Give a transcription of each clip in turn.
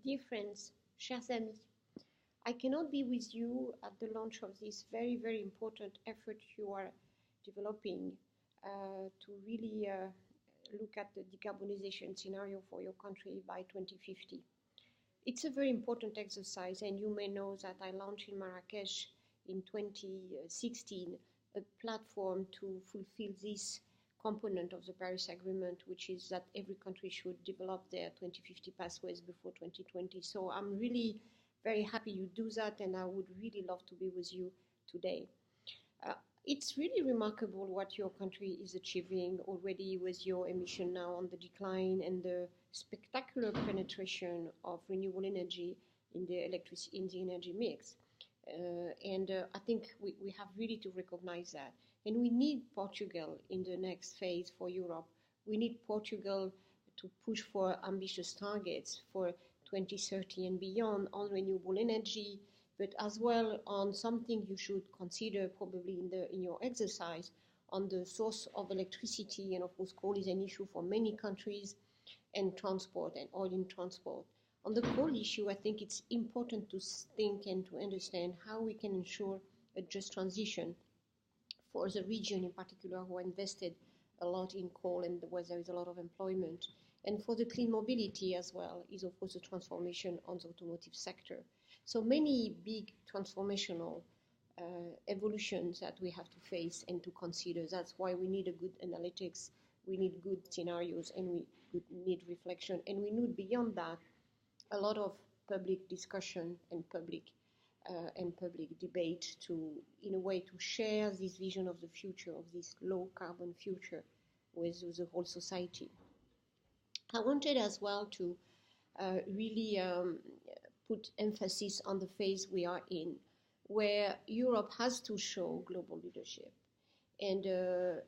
Dear friends, chers amis, I cannot be with you at the launch of this very, very important effort you are developing to really look at the decarbonization scenario for your country by 2050. It's a very important exercise, and you may know that I launched in Marrakesh in 2016 a platform to fulfill this component of the Paris Agreement, which is that every country should develop their 2050 pathways before 2020. So I'm really very happy you do that, and I would really love to be with you today. It's really remarkable what your country is achieving already with your emission now on the decline and the spectacular penetration of renewable energy in the energy mix. I think we have really to recognize that. And we need Portugal in the next phase for Europe. We need Portugal to push for ambitious targets for 2030 and beyond on renewable energy, but as well on something you should consider probably in your exercise on the source of electricity. And of course, coal is an issue for many countries, and transport and oil in transport. On the coal issue, I think it's important to think and to understand how we can ensure a just transition for the region in particular who invested a lot in coal and where there is a lot of employment. And for the clean mobility as well is of course a transformation on the automotive sector. So many big transformational evolutions that we have to face and to consider. That's why we need a good analytics, we need good scenarios, and we need reflection. And we need beyond that a lot of public discussion and public debate to, in a way, to share this vision of the future, of this low carbon future with the whole society. I wanted as well to really put emphasis on the phase we are in, where Europe has to show global leadership. And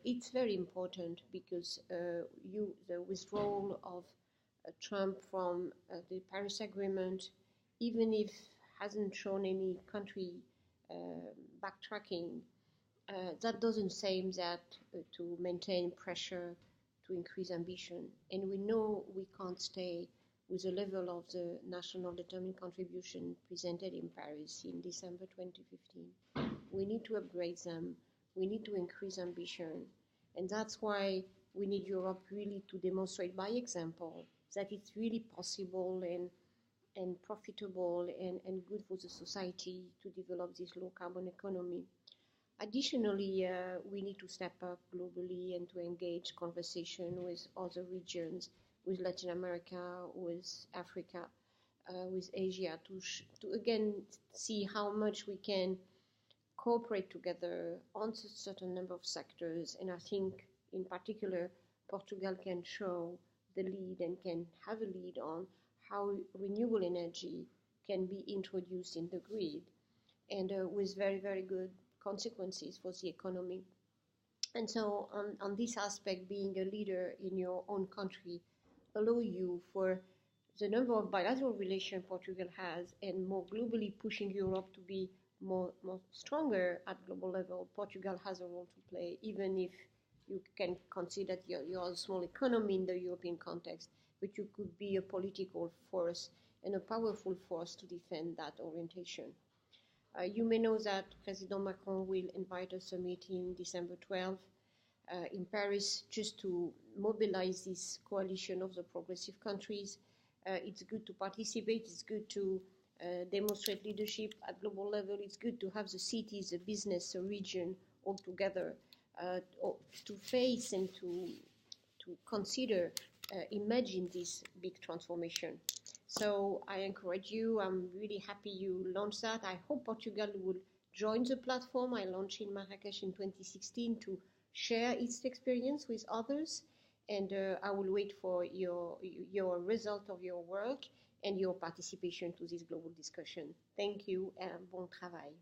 it's very important because the withdrawal of Trump from the Paris Agreement, even if hasn't shown any country backtracking, that doesn't say that to maintain pressure to increase ambition. And we know we can't stay with the level of the national determined contribution presented in Paris in December 2015. We need to upgrade them. We need to increase ambition. And that's why we need Europe really to demonstrate by example that it's really possible and profitable and good for the society to develop this low carbon economy. Additionally, we need to step up globally and to engage conversation with other regions, with Latin America, with Africa, with Asia, to again see how much we can cooperate together on a certain number of sectors. And I think in particular, Portugal can show the lead and can have a lead on how renewable energy can be introduced in the grid, and with very, very good consequences for the economy. And so on this aspect, being a leader in your own country allow you for the number of bilateral relations Portugal has, and more globally pushing Europe to be more stronger at global level. Portugal has a role to play, even if you can consider that you're a small economy in the European context, but you could be a political force and a powerful force to defend that orientation. You may know that President Macron will invite a summit in December 12 in Paris just to mobilize this coalition of the progressive countries. It's good to participate, it's good to demonstrate leadership at global level, it's good to have the cities, the business, the region all together to face and to consider, imagine this big transformation. So I encourage you. I'm really happy you launched that. I hope Portugal will join the platform. I launched in Marrakesh in 2016 to share its experience with others. And I will wait for your result of your work and your participation to this global discussion. Thank you and bon travail.